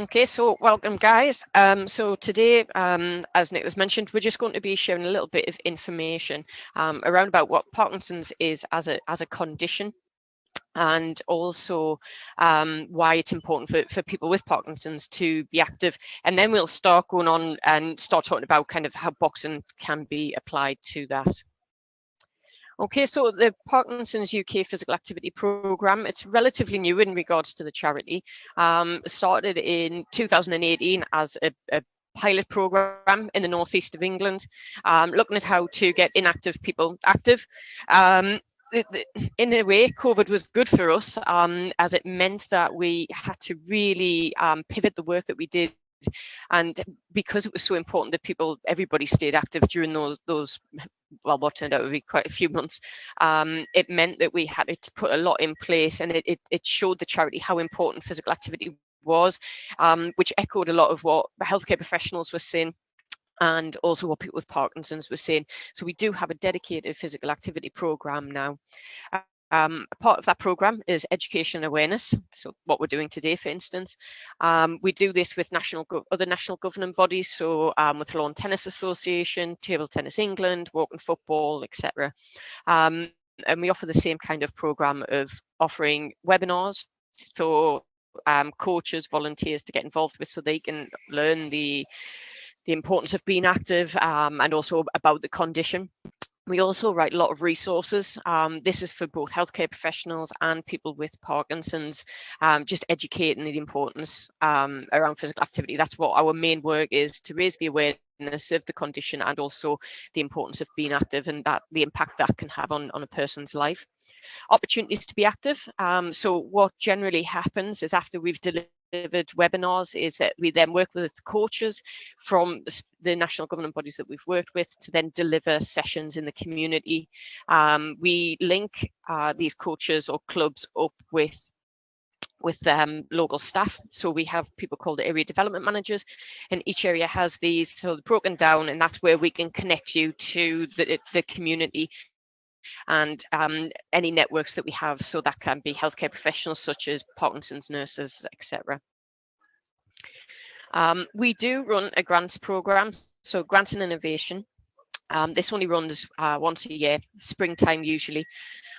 Okay, so welcome guys. So today, as Nicholas mentioned, we're just going to be sharing a little bit of information around about what Parkinson's is as a condition, and also why it's important for people with Parkinson's to be active. And then we'll start going on and start talking about kind of how boxing can be applied to that. Okay, so the Parkinson's UK Physical Activity Programme, it's relatively new in regards to the charity. Started in 2018 as a pilot programme in the northeast of England, looking at how to get inactive people active. In a way, COVID was good for us, as it meant that we had to really pivot the work that we did. And because it was so important that everybody stayed active during those well, what turned out to be quite a few months, it meant that we had to put a lot in place, and it showed the charity how important physical activity was, which echoed a lot of what the healthcare professionals were saying, and also what people with Parkinson's were saying. So we do have a dedicated physical activity programme now. A part of that programme is education and awareness. So what we're doing today, for instance, we do this with other national governing bodies. So with Lawn Tennis Association, Table Tennis England, Walking Football, etc. And we offer the same kind of programme of offering webinars for coaches, volunteers to get involved with, so they can learn the importance of being active, and also about the condition. We also write a lot of resources. This is for both healthcare professionals and people with Parkinson's, just educating the importance around physical activity. That's what our main work is, to raise the awareness of the condition and also the importance of being active, and that the impact that can have on a person's life. Opportunities to be active. So what generally happens is, after we've delivered webinars, is that we then work with coaches from the national governing bodies that we've worked with to then deliver sessions in the community. We link these coaches or clubs up with local staff. So we have people called area development managers, and each area has these so broken down, and that's where we can connect you to the community and any networks that we have. So that can be healthcare professionals such as Parkinson's nurses, etc. We do run a grants program, so grants and innovation. This only runs once a year, springtime usually.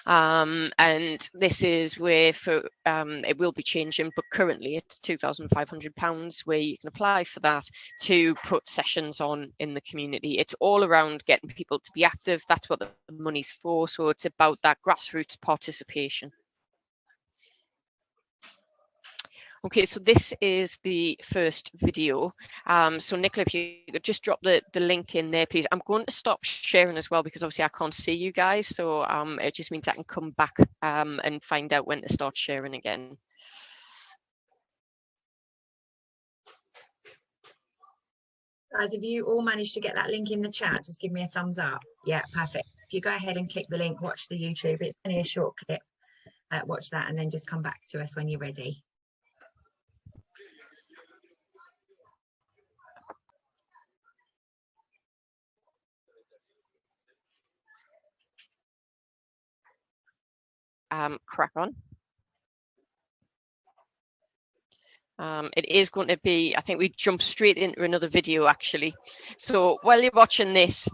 And this is where it will be changing, but currently it's £2,500 where you can apply for that to put sessions on in the community. It's all around getting people to be active. That's what the money's for. So it's about that grassroots participation. Okay, so this is the first video. So Nicola, if you could just drop the link in there, please. I'm going to stop sharing as well, because obviously I can't see you guys. So it just means I can come back and find out when to start sharing again. Guys, if you all managed to get that link in the chat, just give me a thumbs up. Yeah, perfect. If you go ahead and click the link, watch the YouTube. It's only a short clip. Watch that and then just come back to us when you're ready. Crack on. It is going to be, I think we jump straight into another video actually. So while you're watching this,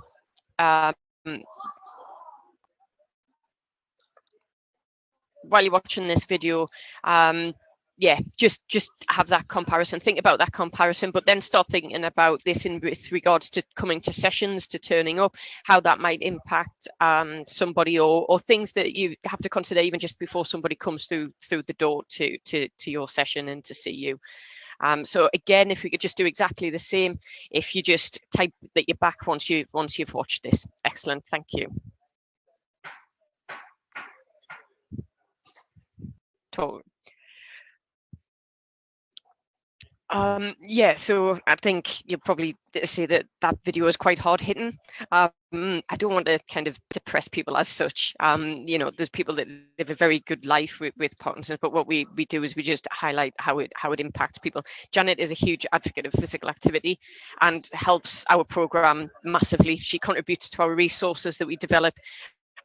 video, yeah, just have that comparison, think about that comparison, but then start thinking about this with regards to coming to sessions, to turning up, how that might impact somebody, or things that you have to consider even just before somebody comes through the door to your session and to see you. So again, if we could just do exactly the same, if you just type that you're back once you've watched this. Excellent, thank you. Yeah, so I think you'll probably say that video is quite hard hitting. I don't want to kind of depress people as such. You know, there's people that live a very good life with Parkinson's, but what we do is we just highlight how it impacts people. Janet is a huge advocate of physical activity and helps our program massively. She contributes to our resources that we develop.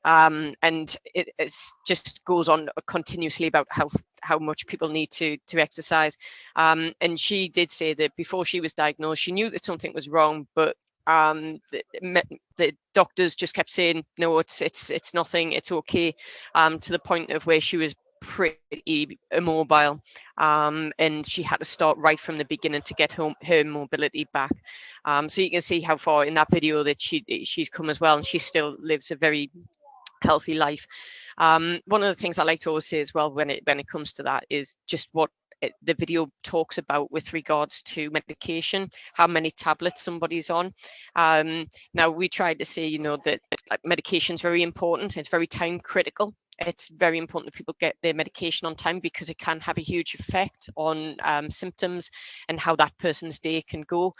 And it just goes on continuously about how how much people need to exercise. And she did say that before she was diagnosed, she knew that something was wrong, but the doctors just kept saying, no, it's nothing, it's okay, to the point of where she was pretty immobile, and she had to start right from the beginning to get her mobility back. So you can see how far in that video that she's come as well, and she still lives a very healthy life. One of the things I like to always say as well when it comes to that is just what the video talks about with regards to medication, how many tablets somebody's on. Now we tried to say, you know, that medication is very important. It's very time critical. It's very important that people get their medication on time, because it can have a huge effect on symptoms and how that person's day can go.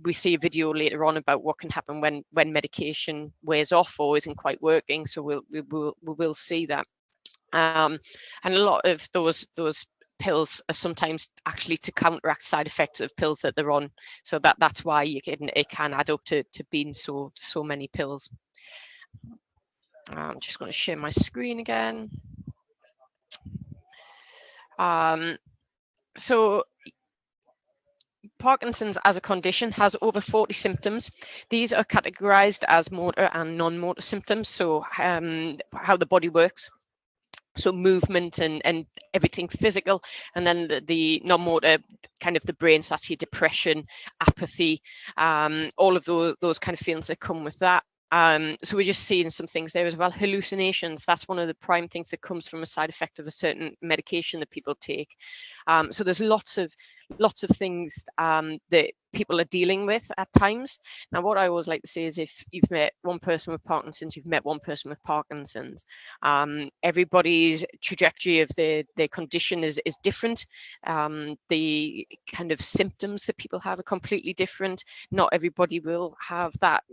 We see a video later on about what can happen when medication wears off or isn't quite working. So we will see that. And a lot of those pills are sometimes actually to counteract side effects of pills that they're on. So that's why it can add up to being so many pills. I'm just going to share my screen again. So Parkinson's as a condition has over 40 symptoms. These are categorized as motor and non-motor symptoms, so how the body works. So movement and everything physical, and then the non-motor, kind of the brain, so that's your depression, apathy, all of those kind of feelings that come with that. So we're just seeing some things there as well. Hallucinations, that's one of the prime things that comes from a side effect of a certain medication that people take. So there's lots of things that people are dealing with at times. Now, what I always like to say is, if you've met one person with Parkinson's, you've met one person with Parkinson's. Everybody's trajectory of their condition is different. The kind of symptoms that people have are completely different. Not everybody will have that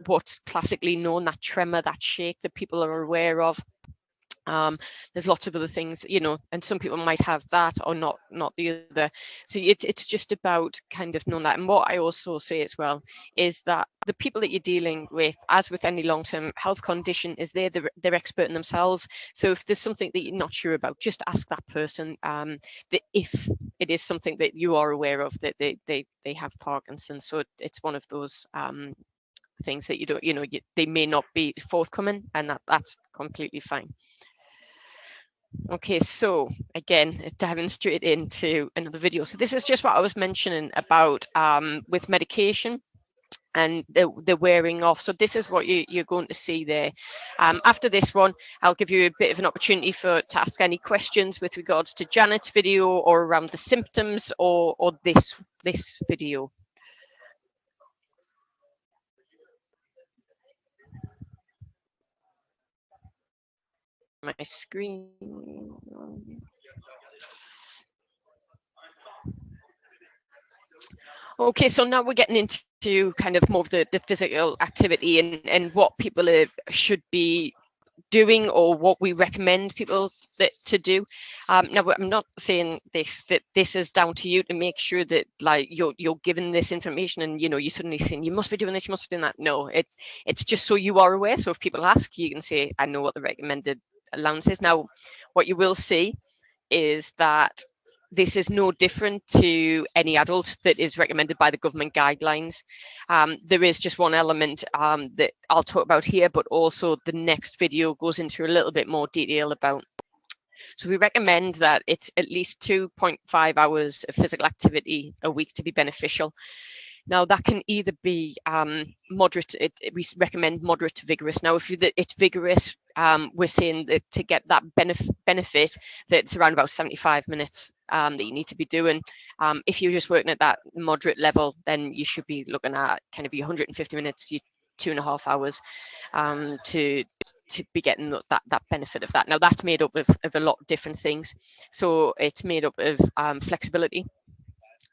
what's classically known, that tremor, that shake that people are aware of. There's lots of other things, you know, and some people might have that or not the other. So it's just about kind of knowing that. And what I also say as well is that the people that you're dealing with, as with any long-term health condition, is they're expert in themselves. So if there's something that you're not sure about, just ask that person that if it is something that you are aware of, that they have Parkinson's. So it's one of those things that you don't, you know, they may not be forthcoming, and that's completely fine. Okay, so again, diving straight into another video. So this is just what I was mentioning about with medication and the wearing off. So this is what you're going to see there. After this one, I'll give you a bit of an opportunity to ask any questions with regards to Janet's video or around the symptoms or this video. My screen. Okay, so now we're getting into kind of more of the physical activity and what people should be doing, or what we recommend people to do. Now, I'm not saying that this is down to you to make sure that like you're given this information and, you know, you're suddenly saying you must be doing this, you must be doing that. No, it's just so you are aware. So if people ask, you can say, I know what the recommended allowance is. Now, what you will see is that this is no different to any adult that is recommended by the government guidelines. There is just one element that I'll talk about here, but also the next video goes into a little bit more detail about. So we recommend that it's at least 2.5 hours of physical activity a week to be beneficial. Now, that can either be moderate, we recommend moderate to vigorous. Now, if it's vigorous, we're saying that to get that benefit, that's around about 75 minutes that you need to be doing. If you're just working at that moderate level, then you should be looking at kind of your 150 minutes, your 2.5 hours to be getting that benefit of that. Now, that's made up of a lot of different things. So it's made up of flexibility.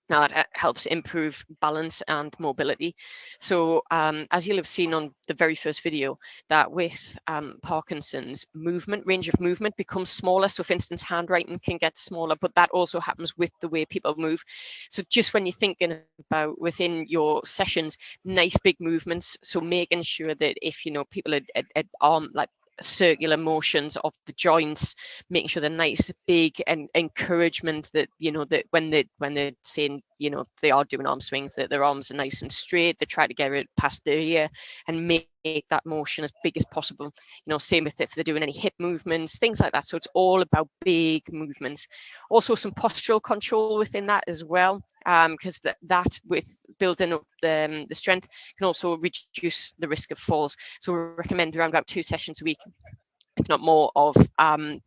Now, that helps improve balance and mobility. So as you'll have seen on the very first video, that with Parkinson's, range of movement becomes smaller. So for instance, handwriting can get smaller, but that also happens with the way people move. So just when you're thinking about within your sessions, nice big movements. So making sure that if, you know, people are circular motions of the joints, making sure they're nice, big, and encouragement that, you know, that when they're saying, you know, they are doing arm swings, that their arms are nice and straight. They try to get it past their ear and make that motion as big as possible. You know, same with if they're doing any hip movements, things like that. So it's all about big movements. Also some postural control within that as well, because that with building up the strength can also reduce the risk of falls. So we recommend around about 2 sessions a week, if not more, of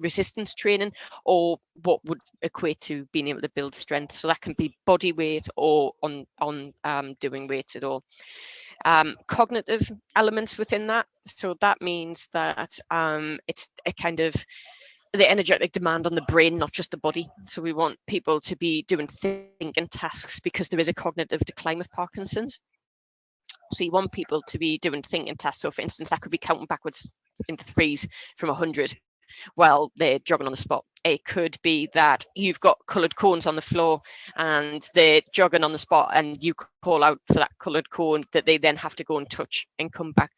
resistance training, or what would equate to being able to build strength. So that can be body weight or on doing weights at all. Cognitive elements within that. So that means that it's a kind of the energetic demand on the brain, not just the body. So we want people to be doing thinking tasks, because there is a cognitive decline with Parkinson's. So you want people to be doing thinking tasks. So for instance, that could be counting backwards into threes from 100 while they're jogging on the spot. It could be that you've got coloured cones on the floor and they're jogging on the spot, and you call out for that coloured cone that they then have to go and touch and come back.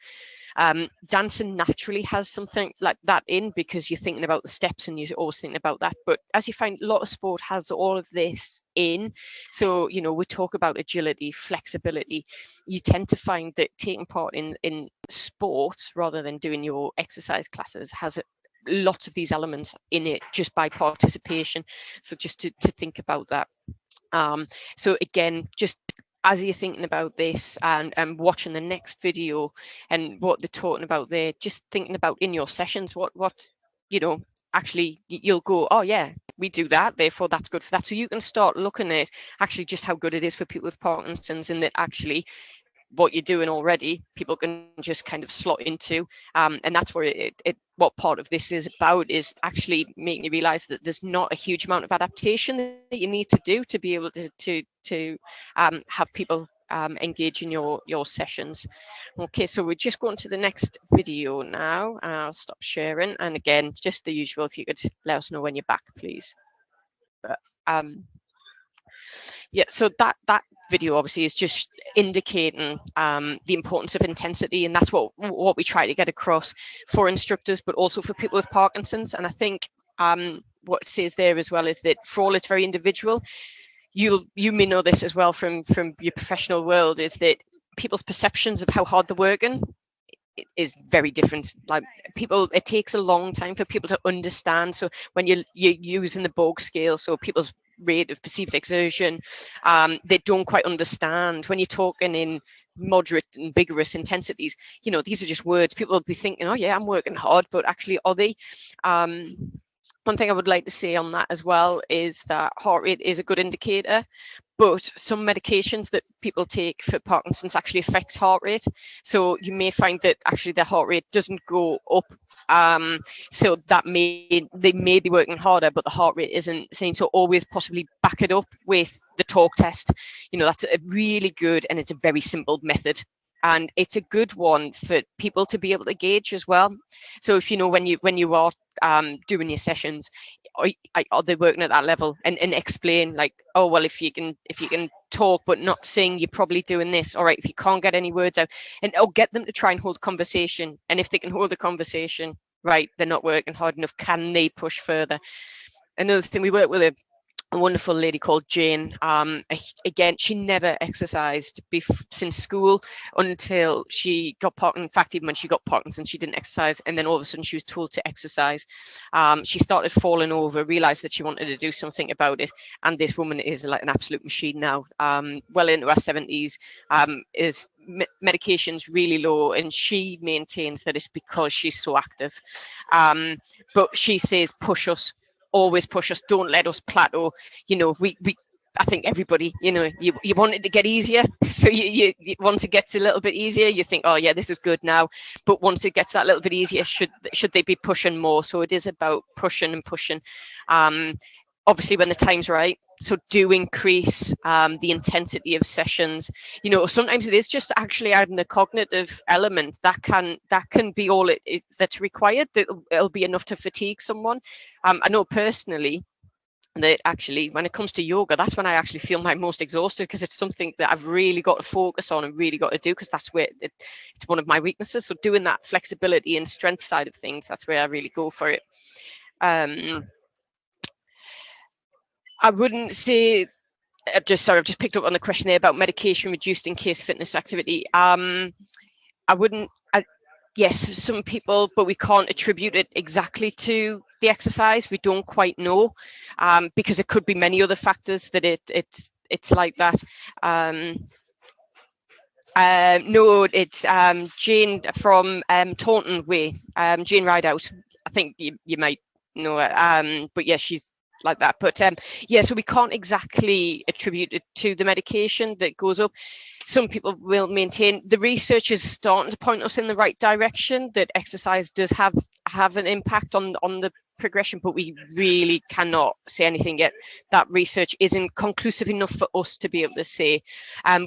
Dancing naturally has something like that in, because you're thinking about the steps and you're always thinking about that. But as you find, a lot of sport has all of this in. So, you know, we talk about agility, flexibility. You tend to find that taking part in sports rather than doing your exercise classes has lots of these elements in it just by participation. So just to think about that. So again, just as you're thinking about this and watching the next video and what they're talking about there, just thinking about in your sessions, what you know, actually you'll go, oh yeah, we do that, therefore that's good for that. So you can start looking at actually just how good it is for people with Parkinson's, and that actually what you're doing already, people can just kind of slot into. And that's where what part of this is about, is actually making you realize that there's not a huge amount of adaptation that you need to do to be able to have people engage in your sessions. Okay, so we're just going to the next video now. I'll stop sharing. And again, just the usual, if you could let us know when you're back, please. But, yeah, so that video obviously is just indicating the importance of intensity, and that's what we try to get across for instructors, but also for people with Parkinson's. And I think what it says there as well is that for all, it's very individual. You may know this as well from your professional world, is that people's perceptions of how hard they're working is very different. Like people, it takes a long time for people to understand. So when you're using the Borg scale, so people's rate of perceived exertion, they don't quite understand when you're talking in moderate and vigorous intensities. You know, these are just words. People will be thinking, oh yeah, I'm working hard, but actually are they? One thing I would like to say on that as well is that heart rate is a good indicator, but some medications that people take for Parkinson's actually affects heart rate. So you may find that actually their heart rate doesn't go up. So that they may be working harder, but the heart rate isn't seen. So always possibly back it up with the talk test. You know, that's a really good, and it's a very simple method. And it's a good one for people to be able to gauge as well. So if you know when you are doing your sessions, are they working at that level, and explain like, oh well, if you can talk but not sing, you're probably doing this. All right, if you can't get any words out, and get them to try and hold conversation, and if they can hold the conversation, right, they're not working hard enough. Can they push further? Another thing, we work with a wonderful lady called Jane. Again, she never exercised since school until she got Parkinson's. In fact, even when she got Parkinson's, she didn't exercise, and then all of a sudden she was told to exercise. She started falling over, realized that she wanted to do something about it, and this woman is like an absolute machine now, well into her 70s, is medication's really low, and she maintains that it's because she's so active. But she says, push us, always push us, don't let us plateau. You know, I think everybody, you know, you want it to get easier. So you once it gets a little bit easier, you think, oh yeah, this is good now. But once it gets that little bit easier, should they be pushing more? So it is about pushing and pushing. Obviously when the time's right. So do increase the intensity of sessions. You know, sometimes it is just actually adding the cognitive element that can be all that's required. That it'll be enough to fatigue someone. I know personally, that actually when it comes to yoga, that's when I actually feel my most exhausted, because it's something that I've really got to focus on and really got to do, because that's where it's one of my weaknesses. So doing that flexibility and strength side of things, that's where I really go for it. I wouldn't say, I've just picked up on the question there about medication reduced in case fitness activity. I wouldn't, yes, some people, but we can't attribute it exactly to the exercise. We don't quite know, because it could be many other factors that it's like that. No, it's Jane from Taunton Way, Jane Rideout. I think you might know her, but yeah, she's like that. But yeah, so we can't exactly attribute it to the medication that goes up. Some people will maintain, the research is starting to point us in the right direction, that exercise does have an impact on the progression, but we really cannot say anything yet. That research isn't conclusive enough for us to be able to say.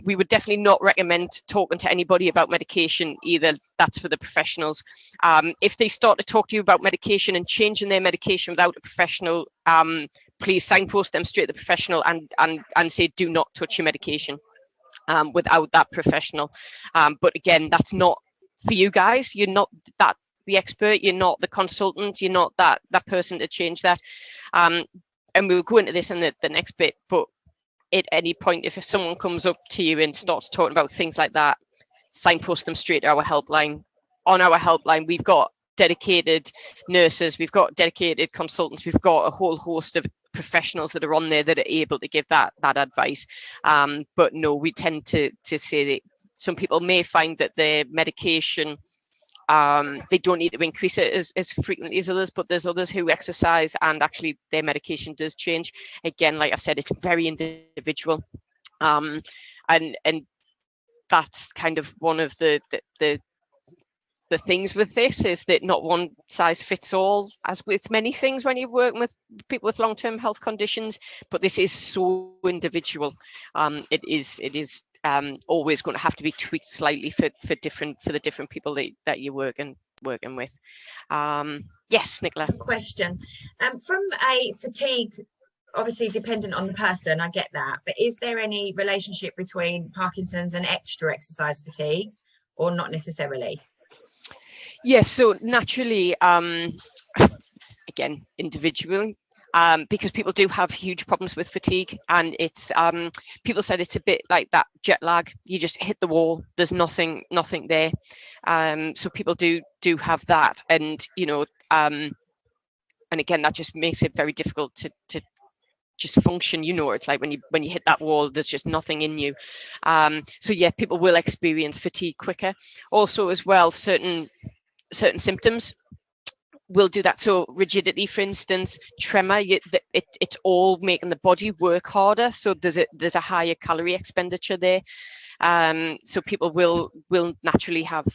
We would definitely not recommend talking to anybody about medication either. That's for the professionals. If they start to talk to you about medication and changing their medication without a professional, please signpost them straight to the professional and say, do not touch your medication without that professional. But again, that's not for you guys. You're not the expert, you're not the consultant, you're not that person to change that. And we'll go into this in the next bit, but at any point, if someone comes up to you and starts talking about things like that, signpost them straight to our helpline. On our helpline, we've got dedicated nurses, we've got dedicated consultants, we've got a whole host of professionals that are on there that are able to give that advice. But no, we tend to say that some people may find that their medication, they don't need to increase it as frequently as others, but there's others who exercise and actually their medication does change. Again, like I've said, it's very individual, and that's kind of one of the things with this, is that not one size fits all, as with many things when you're working with people with long-term health conditions, but this is so individual. It is always going to have to be tweaked slightly for the different people that you're working with. Yes, Nicola. Question. From a fatigue, obviously dependent on the person, I get that, but is there any relationship between Parkinson's and extra exercise fatigue, or not necessarily? Yes, so naturally, again, individually, because people do have huge problems with fatigue, and it's people said it's a bit like that jet lag. You just hit the wall, there's nothing there. So people do have that, and and again, that just makes it very difficult to just function. It's like when you hit that wall, there's just nothing in you. So yeah, people will experience fatigue quicker. Also as well, certain symptoms will do that. So rigidity, for instance, tremor, it's all making the body work harder. So there's a higher calorie expenditure there. So people will naturally have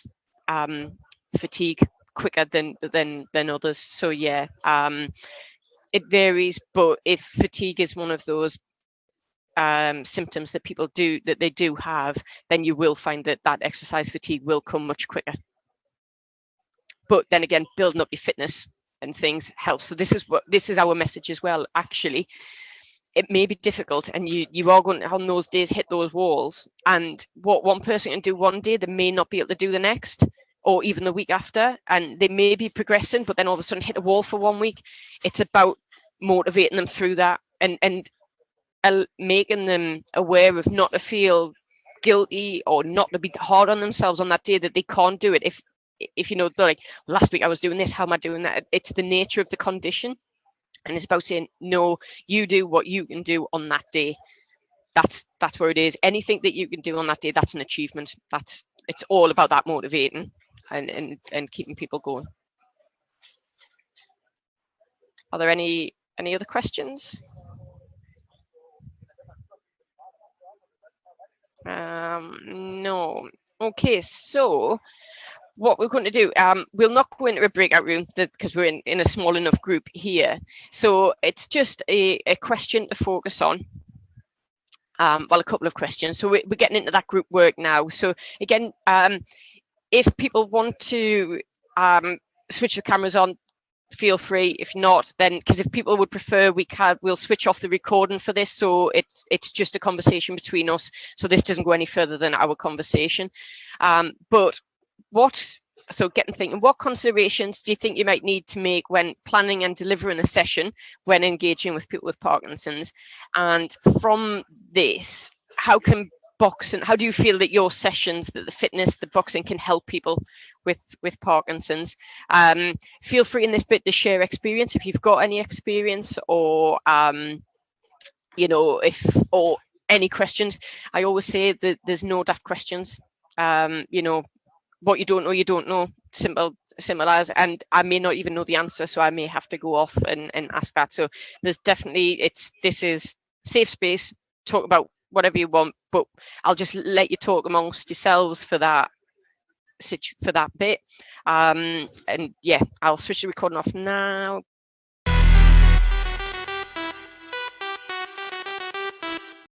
fatigue quicker than others. So yeah, it varies. But if fatigue is one of those symptoms that they do have, then you will find that exercise fatigue will come much quicker. But then again, building up your fitness and things helps. So this is our message as well. Actually, it may be difficult, and you are going to, on those days, hit those walls. And what one person can do one day, they may not be able to do the next, or even the week after. And they may be progressing, but then all of a sudden hit a wall for 1 week. It's about motivating them through that and making them aware of not to feel guilty or not to be hard on themselves on that day that they can't do it. If they're like, last week I was doing this, how am I doing that? It's the nature of the condition, and it's about saying, no, you do what you can do on that day. That's where it is. Anything that you can do on that day, that's an achievement. It's all about that motivating and keeping people going. Are there any other questions? No. Okay, so what we're going to do, we'll not go into a breakout room because we're in a small enough group here. So it's just a question to focus on. Well, a couple of questions. So we're getting into that group work now. So again, if people want to switch the cameras on, feel free. If not, then, because if people would prefer, we'll switch off the recording for this, so it's just a conversation between us, so this doesn't go any further than our conversation. But getting thinking, what considerations do you think you might need to make when planning and delivering a session when engaging with people with Parkinson's? And from this, how do you feel that your sessions, that the fitness, the boxing can help people with Parkinson's? Feel free in this bit to share experience if you've got any experience, or or any questions. I always say that there's no daft questions. What you don't know, simple as, and I may not even know the answer, so I may have to go off and ask that. So there's definitely, this is safe space, talk about whatever you want, but I'll just let you talk amongst yourselves for that bit. And yeah, I'll switch the recording off now.